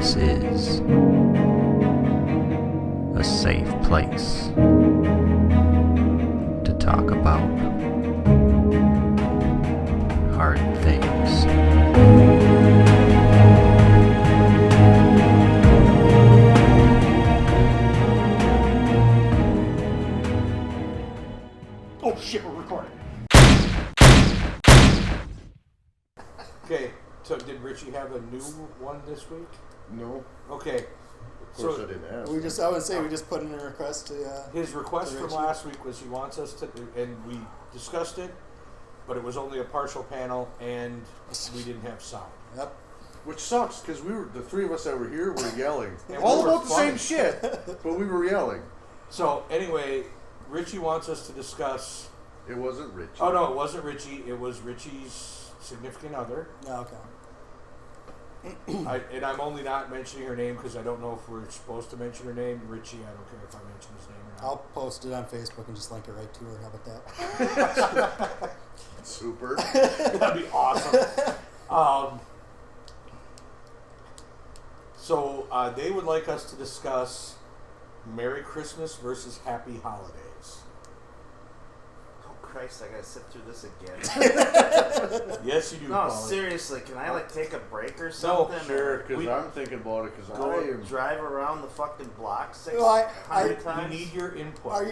This is a safe place to talk about hard things. Oh shit, we're recording. Okay, so did Richie have a new one this week? No. Okay. Of course I didn't ask. I would say we just put in a request to, His request to from Richie. last week was he wants us to, and we discussed it, but it was only a partial panel and we didn't have sound. Yep. Which sucks, because the three of us that were here were yelling. And All we were about the funny. same shit, but we were yelling. So anyway, Richie wants us to discuss. It wasn't Richie. Oh no, it wasn't Richie. It was Richie's significant other. Yeah, okay. And I'm only not mentioning her name because I don't know if we're supposed to mention her name. Richie, I don't care if I mention his name or not. I'll post it on Facebook and just link it right to her. How about that? Super. That'd be awesome. So they would like us to discuss Merry Christmas versus Happy Holidays. Oh Christ, I gotta sit through this again. Yes, you do. No, Paulie. seriously, can I take a break or something? Sure, Or because I'm thinking about it, because I go am... drive around the fucking block Well, 600 We times? need your input. Are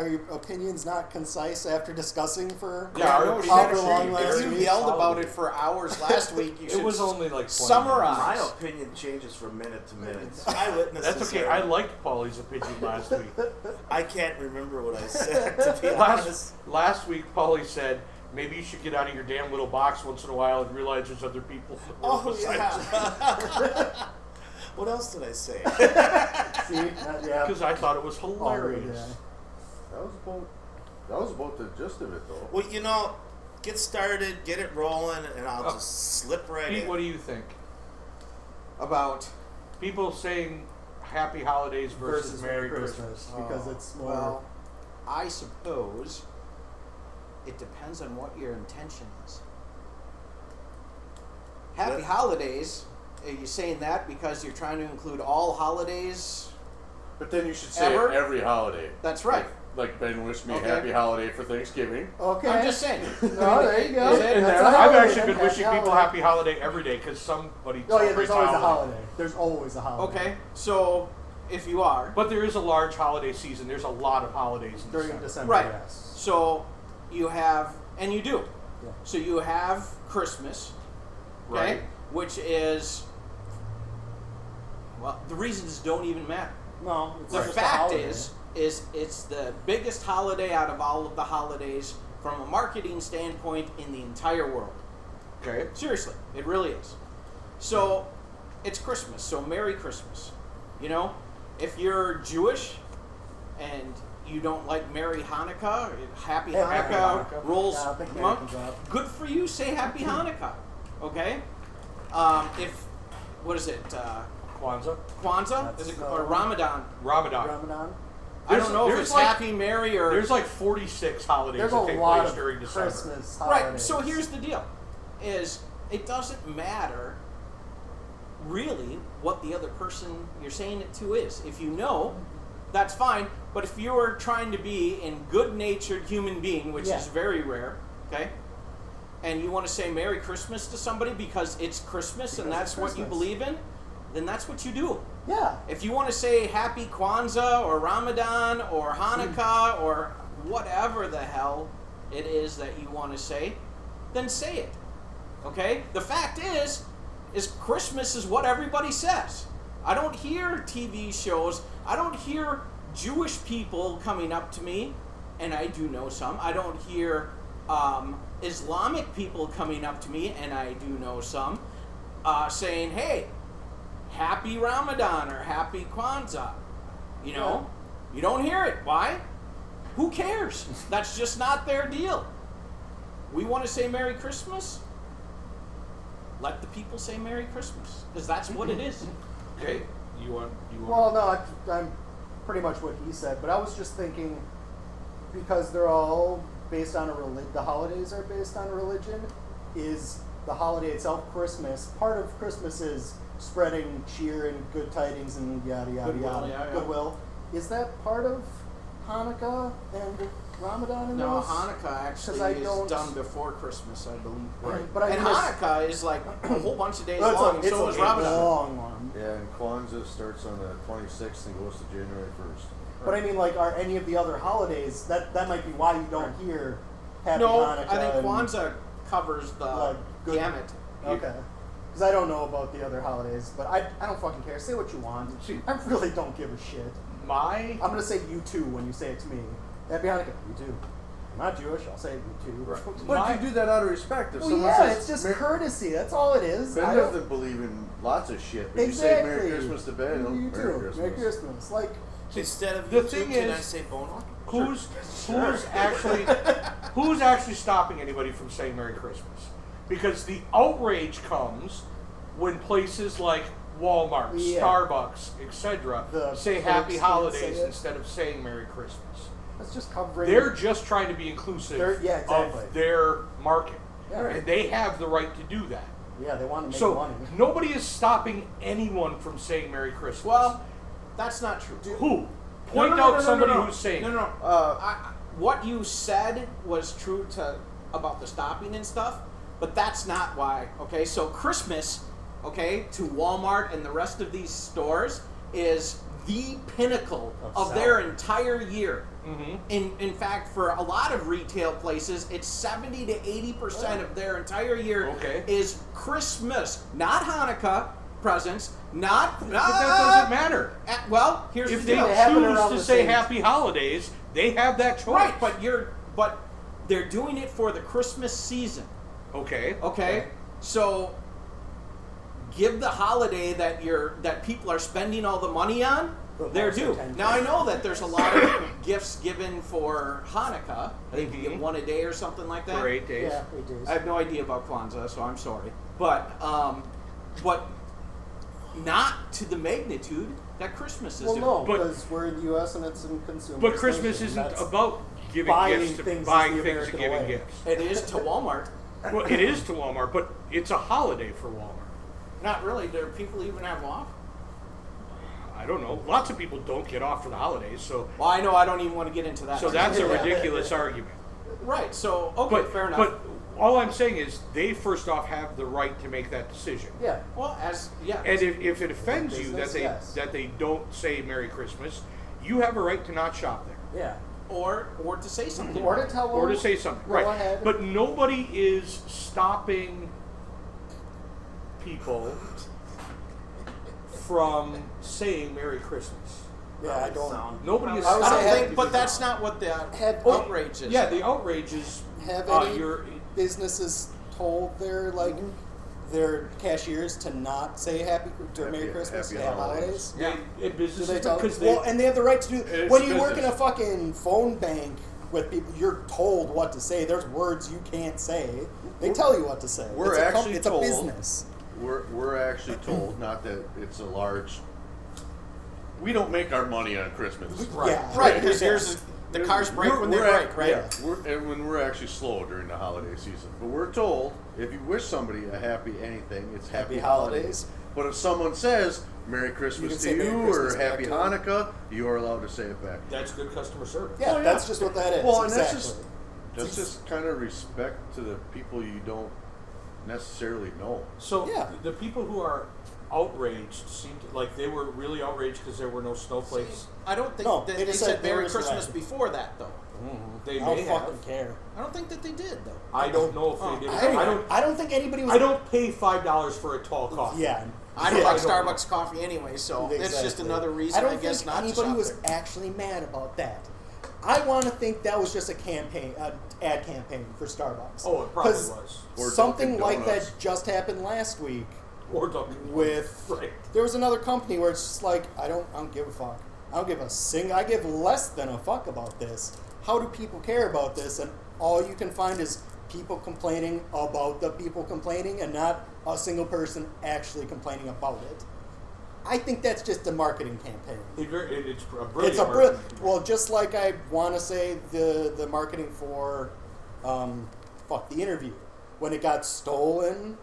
your opinions not concise after discussing for Yeah, our however opinions long are last very week? You yelled about solid. it for hours last week. You It should was only like 20 summarize. My opinion changes from minute to minute. Eyewitnesses. That's okay. I liked Paulie's opinion last week. I can't remember what I said, to be honest. Last week, Paulie said, maybe you should get out of your damn little box once in a while and realize there's other people. Oh, besides yeah. What else did I say? See, yeah. Because I thought it was Oh, hilarious. yeah. That was about the gist of it, though. Well, get started, get it rolling, and I'll just slip right Pete, in. what do you think? about People saying Happy Holidays versus Merry Christmas. because it's more. well, I suppose it depends on what your intention is. Happy Yeah. holidays. Are you saying that because you're trying to include all holidays? But then you should say Ever? it every holiday. That's right. Like Ben wished me Okay. a happy holiday for Thanksgiving. Okay. I'm just saying. No, there you go. Is it? And That's a I've holiday, actually been then. wishing Happy people holiday. Happy Holiday every day because somebody Oh yeah, there's celebrates always a holiday. There's always a holiday. Okay, so if you are But there is a large holiday season. There's a lot of holidays in During December. December, right, yes. so you have, and you do. Yeah. So you have Christmas, okay, Right. which is, well, the reasons don't even matter. No, it's The just a fact holiday. is it's the biggest holiday out of all of the holidays from a marketing standpoint in the entire world. Okay. Seriously, it really is. So it's Christmas, so Merry Christmas. You know, if you're Jewish and you don't like Merry Hanukkah, Happy Happy Hanukkah, Hanukkah. rolls Yeah, I think Merry month, comes up. good for you, say Happy Hanukkah. Okay? What is it? Kwanzaa. Kwanzaa? That's, Is it, or Ramadan? Ramadan. Ramadan. I don't know if there's it's like- Happy, Merry, or... There's like 46 holidays There's that a take lot place of during December. Christmas holidays. Right, so here's the deal, is it doesn't matter really what the other person you're saying it to is. If you know, that's fine, but if you're trying to be a good-natured human being, which Yeah. is very rare, okay, and you want to say Merry Christmas to somebody because it's Christmas and Because that's it's what you Christmas. believe in, then that's what you do. Yeah. If you want to say Happy Kwanzaa or Ramadan or Hanukkah or whatever the hell it is that you want to say, then say it. Okay? The fact is Christmas is what everybody says. I don't hear TV shows, I don't hear Jewish people coming up to me, and I do know some. I don't hear Islamic people coming up to me, and I do know some, saying, hey, Happy Ramadan or Happy Kwanzaa. You know? You don't hear it. Why? Who cares? That's just not their deal. We want to say Merry Christmas? Let the people say Merry Christmas. Because that's what it is. Okay. You want? Well, no, I'm pretty much what he said, but I was just thinking because they're all based on the holidays are based on religion. Is the holiday itself Christmas? Part of Christmas is spreading cheer and good tidings and yada yada Goodwill, yada. yeah. Goodwill. Is that part of Hanukkah and Ramadan in No, this? Hanukkah 'Cause actually I is don't- done before Christmas, I believe. Right. But I and mean, it's- Hanukkah is like a whole bunch of days No, long, and it's so a is Ramadan. long one. Yeah, and Kwanzaa starts on the 26th and goes to January 1st. But I mean, like, are any of the other holidays, that might be why you don't hear Happy No, Hanukkah. I think and, Kwanzaa covers the like, good- gamut. Okay. Because I don't know about the other holidays, but I don't fucking care. Say what you want. See- I really don't give a shit. My I'm gonna say you too when you say it to me. Happy Hanukkah, you too. I'm not Jewish, I'll say you too. Right. But you do that out of respect. If Well, someone yeah, says, it's just Mer- courtesy. That's all it is. Ben I don't- doesn't believe in lots of shit, but Exactly. you say Merry Christmas to Ben. You Merry too. Christmas. Merry Christmas. Like, Instead of The you two, thing can is- I say Bono? who's actually stopping anybody from saying Merry Christmas? Because the outrage comes when places like Walmart, Yeah. Starbucks, etc. The say folks Happy can't Holidays say it. instead of saying Merry Christmas. that's just covering. They're just trying to be inclusive Yeah, exactly. of their market. Yeah. And they have the right to do that. Yeah, they want to make So money. nobody is stopping anyone from saying Merry Christmas. Well, that's not true. who? Point No, out somebody who's saying no, it. no. What you said was true about the stopping and stuff, but that's not why. Okay, so Christmas, okay, to Walmart and the rest of these stores is the pinnacle of their selling. entire year. Mm-hmm. In fact, for a lot of retail places, it's 70 to 80% of their entire year Okay. is Christmas, not Hanukkah presents, not. But that doesn't matter. Well, here's If the they deal. They happen choose around to the say same- Happy Holidays, they have that choice. Right, but they're doing it for the Christmas season. Okay. Okay? So give the holiday that people are spending all the money on But their most due. attention. Now I know that there's a lot of gifts given for Hanukkah. I think you get Mhm. one a day or something like that. For 8 days. Yeah, 8 days. I have no idea about Kwanzaa, so I'm sorry. But not to the magnitude that Christmas is Well, doing. no, But- because we're in the U.S. and it's in consumer. But Christmas nation. isn't That's- about giving buying gifts to things is buying the things and American giving way. gifts. It is to Walmart. Well, it is to Walmart, but it's a holiday for Walmart. Not really. Do people even have off? I don't know. Lots of people don't get off for the holidays, so Well, I know I don't even want to get into that. that's a Yeah. ridiculous argument. Right, so, okay, But fair enough. But all I'm saying is they first off have the right to make that decision. Yeah. well, yeah. And if it offends you Business, yes. that they don't say Merry Christmas, you have a right to not shop there. Yeah. or to say something. Or to tell them. Or to say something. Go Right. ahead. But nobody is stopping people from saying Merry Christmas. Yeah, I don't. Nobody is I would I say don't have- think, but that's not what the Had- outrage is. Yeah, the outrage is Have any you're businesses told their their cashiers to not say Merry Christmas, Happy Happy Holidays. holidays? Yeah. in Do business they tell? because Well, and they have the right to do. It's When you work in a business. fucking phone bank with people, you're told what to say. There's words you can't say. They tell you what to say. We're it's a actually it's told- a business. We're actually told, not that it's a large. We don't make our money on Christmas. Yeah. Right, because the cars break when they break, right? Yeah, and when we're actually slow during the holiday season. But we're told if you wish somebody a happy anything, it's happy, Happy holidays. But if someone says Merry You Christmas can to say Merry you Christmas or back Happy to them. Hanukkah, you are allowed to say it back. that's good customer service. Yeah, Oh, yeah. that's just what that is. Well, and exactly. that's just kind of respect to the people you don't necessarily know. So Yeah. the people who are outraged seem to like they were really outraged because there were no snowflakes. I don't think No, that they they just said said there Merry was Christmas red. before that, though. They I may don't have. fucking care. I don't think that they did, though. I don't know if Oh, they did. I don't think anybody was. I don't pay $5 for a tall coffee. Yeah. I don't Yeah. like Starbucks coffee anyway, so it's just Exactly. another reason, don't I guess, think not to anybody shop was there. actually mad about that. I want to think that was just a campaign, ad campaign for Starbucks. Oh, it probably 'Cause was. Or something Dunkin' like Donuts. that just happened last week Or Dunkin' with. Right. There was another company where it's just like I don't give a fuck. I don't give a sing. I give less than a fuck about this. How do people care about this? And all you can find is people complaining about the people complaining, and not a single person actually complaining about it. I think that's just a marketing campaign. It's a brilliant. It's a marketing. well, just like I want to say the marketing for the interview when it got stolen.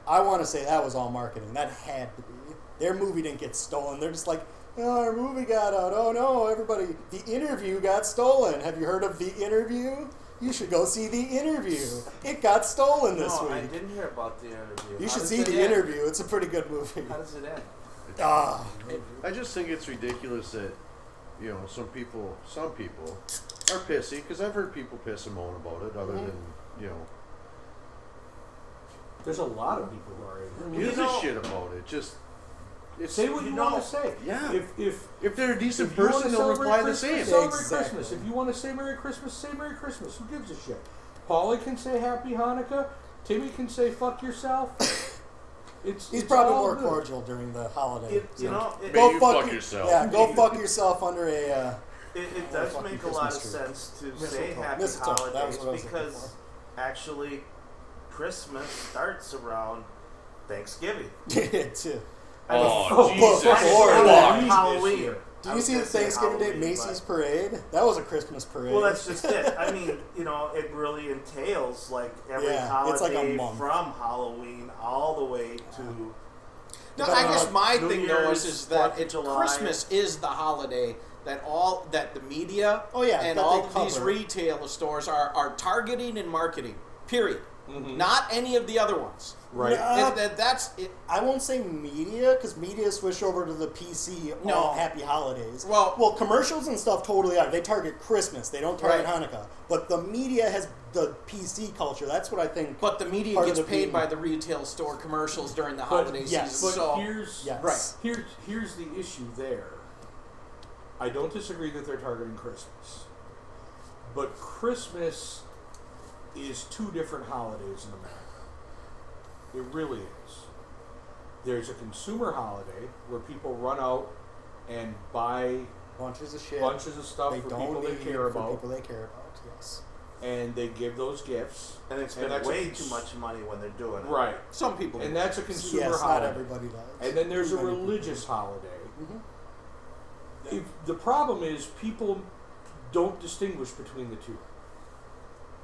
I want to say that was all marketing. That had to be. Their movie didn't get stolen. They're just like, oh, our movie got out. Oh no, everybody, The Interview got stolen. Have you heard of The Interview? You should go see The Interview. It got stolen this No, week. I didn't hear about The Interview. You How should does see it The end? Interview. It's a pretty good movie. How does it end? Ah, I just think it's ridiculous that, you know, some people are pissy, because I've heard people piss and moan about it, other than, you know, There's a lot of people who are angry. gives a shit about it. Just, it's, Say what you want to say. Yeah. If they're a decent if you wanna person, they'll celebrate reply the Christmas, same. Celebrate Exactly. Christmas. If you want to say Merry Christmas. Who gives a shit? Paulie can say Happy Hanukkah. Timmy can say fuck yourself. he's It's probably all more good. cordial during the holiday. You know, it, May you fuck yourself. Yeah, go fuck yourself under a. it does fucking make a lot of Christmas tree. sense to Mistletoe. say Happy Mistletoe, that was Holidays what I was looking because actually Christmas starts around Thanksgiving. too. Oh, Jesus. before I that. mean, Halloween. Do I you was see the gonna say Thanksgiving Day Halloween, Macy's but- parade? That was a Christmas parade. Well, that's just it. I mean, you know, it really entails like every Yeah, holiday it's like a month. from Halloween all the way to. No, Depending I guess on my New thing though Year's, is that 4th of it, July. Christmas is the holiday that the media Oh, yeah, and that all they of these cover. retail stores are targeting and marketing. Period. Not any of the other ones. Right. That's it. I won't say media because media switched over to the PC. No. All happy holidays. Well- commercials and stuff totally are. They target Christmas. They don't target Right. Hanukkah. But the media has the PC culture. That's what I think. But the media Part of gets the paid being- by the retail store commercials during the But- holiday yes. season. But So here's Yes. here's the issue there. I don't disagree that they're targeting Christmas, but Christmas is two different holidays in America. It really is. There's a consumer holiday where people run out and buy Bunches of shit. bunches of stuff they for don't people they need care for about, people they care about. Yes. and they give those gifts. And it's And been that's a way cons- too much money when they're doing it. Right. some people. And that's a consumer Yes, not holiday. everybody does. And then there's a Too many people. religious holiday. Mhm. If the problem is people don't distinguish between the two.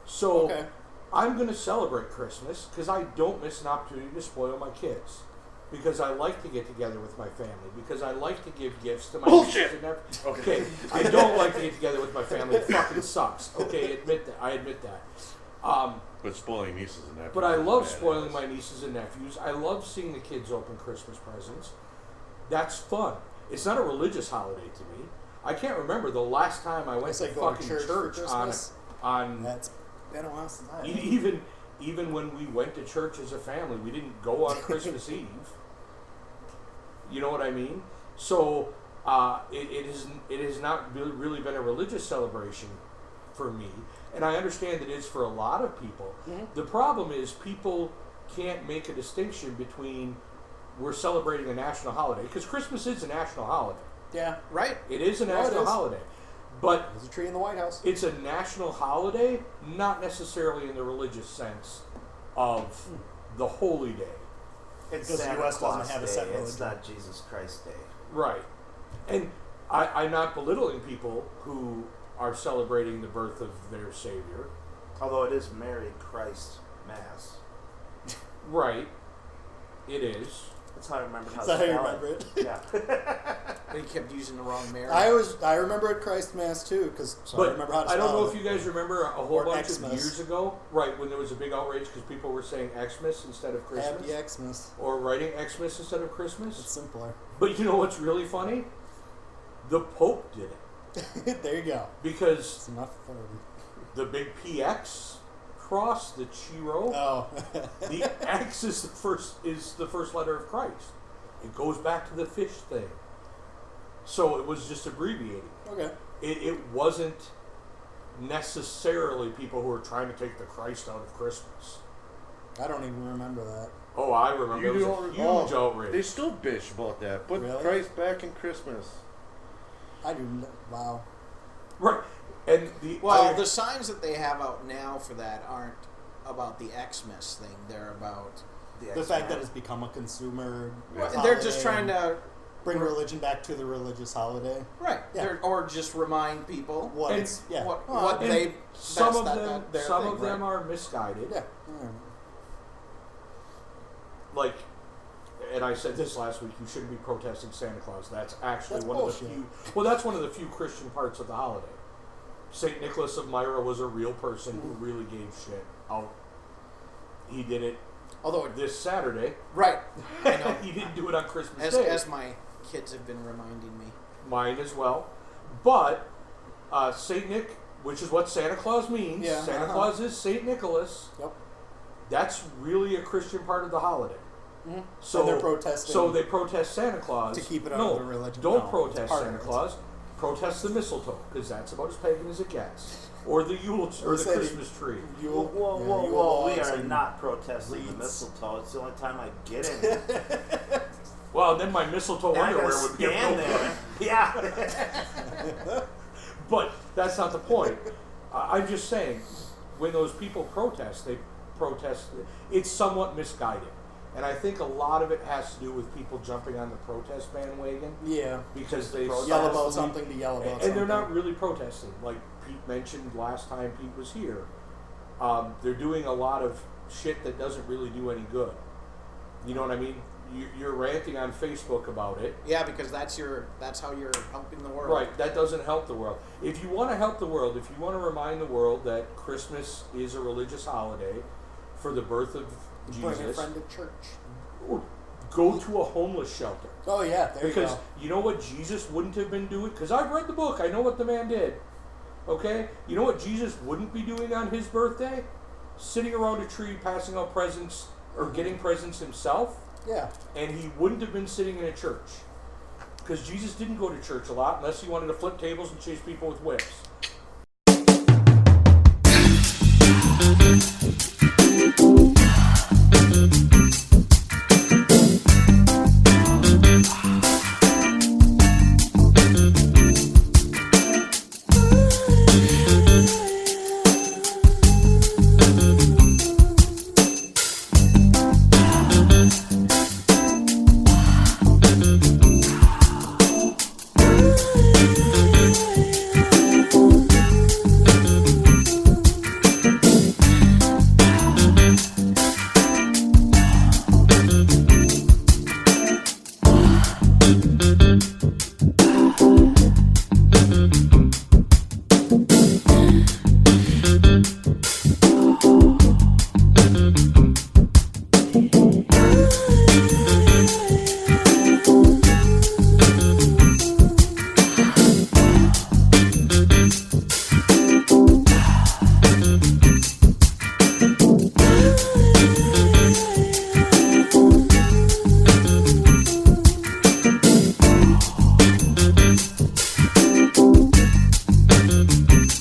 So Okay. I'm going to celebrate Christmas because I don't miss an opportunity to spoil my kids. Because I like to get together with my family. Because I like to give gifts to my Bullshit! nieces and nephews. Okay, I don't like to get together with my family. It fucking sucks. Okay, I admit that. But spoiling nieces and nephews. But I is love badass. spoiling my nieces and nephews. I love seeing the kids open Christmas presents. That's fun. It's not a religious holiday to me. I can't remember the last time I went It's to like going to fucking church for on Christmas. That's been a while since I have. even when we went to church as a family, we didn't go on Christmas Eve. You know what I mean? So it has not really been a religious celebration for me, and I understand it is for a lot of people. Mhm. The problem is people can't make a distinction between we're celebrating a national holiday because Christmas is a national holiday. Yeah. right? It is a No, it national is. holiday, but There's a tree in the White House. it's a national holiday, not necessarily in the religious sense of the holy day. It's Because the Santa US doesn't Claus have a Day. set It's religion. not Jesus Christ Day. Right. And I'm not belittling people who are celebrating the birth of their Savior. Although it is Merry Christ Mass. Right. It is. That's how I remember how Is to that how you spell remember it? Yeah. They kept using the wrong Mary. I remember at Christ Mass too, because I But remember how to I don't spell know it. if you guys remember a whole Or bunch Xmas. of years ago, right, when there was a big outrage because people were saying Xmas instead of Christmas. Happy Xmas. Or writing Xmas instead of It's Christmas. simpler. But you know what's really funny? The Pope did it. There you go. Because It's enough for the big PX cross, the Chiro, Oh. the X is the first letter of Christ. It goes back to the fish thing. So it was just abbreviating. Okay. It wasn't necessarily people who were trying to take the Christ out of Christmas. I don't even remember that. Oh, I remember. It was a don't huge recall. outrage. They still bitch about that. Put Really? Christ back in Christmas. I do. Wow. Right. And the signs that they have out now for that aren't about the Xmas thing. They're about The fact that it's become a consumer. they're holiday just trying to bring religion back to the religious holiday. right, Yeah. or just remind people What And it's yeah. what and they some that's of them their some thing, of them right? are misguided. Yeah. Like, and I said this last week, you shouldn't be protesting Santa Claus. That's actually That's one bullshit. of the few. Well, that's one of the few Christian parts of the holiday. Saint Nicholas of Myra was a real person who really gave shit out. He did it. Although This Saturday, right, I know. he didn't do it on Christmas as Day. as my kids have been reminding me. Mine as well. But Saint Nick, which is what Santa Claus means. Yeah, Santa Claus is Saint Nicholas. Yep. That's really a Christian part of the holiday. Mm-hmm. So And they're protesting. So they protest Santa Claus To keep it no, under the religion. Don't No, protest it's part of Santa it. Claus. Protest the mistletoe, because that's about as pagan as it gets. Or the Yule or the Say the- Christmas tree. Yule, Whoa, yeah, whoa, Yule whoa! We logs are and not protesting the wreaths. mistletoe. It's the only time I get in. Well, then my mistletoe And I underwear gotta would get stand no there. Yeah. But that's not the point. I'm just saying, when those people protest, they protest. It's somewhat misguided, and I think a lot of it has to do with people jumping on the protest bandwagon Yeah. because they Yell about something to yell about something. and they're not really protesting. Like Pete mentioned last time Pete was here, they're doing a lot of shit that doesn't really do any good. You know what I mean? You're ranting on Facebook about it. Yeah, because that's how you're helping the world. Right, that doesn't help the world. If you want to help the world, if you want to remind the world that Christmas is a religious holiday for the birth of Bring a Jesus, friend to church. go to a homeless shelter. Oh yeah, there Because you go. you know what Jesus wouldn't have been doing? Because I've read the book, I know what the man did. Okay? You know what Jesus wouldn't be doing on his birthday? Sitting around a tree passing out presents or getting presents himself. Yeah. And he wouldn't have been sitting in a church. Because Jesus didn't go to church a lot unless he wanted to flip tables and chase people with whips.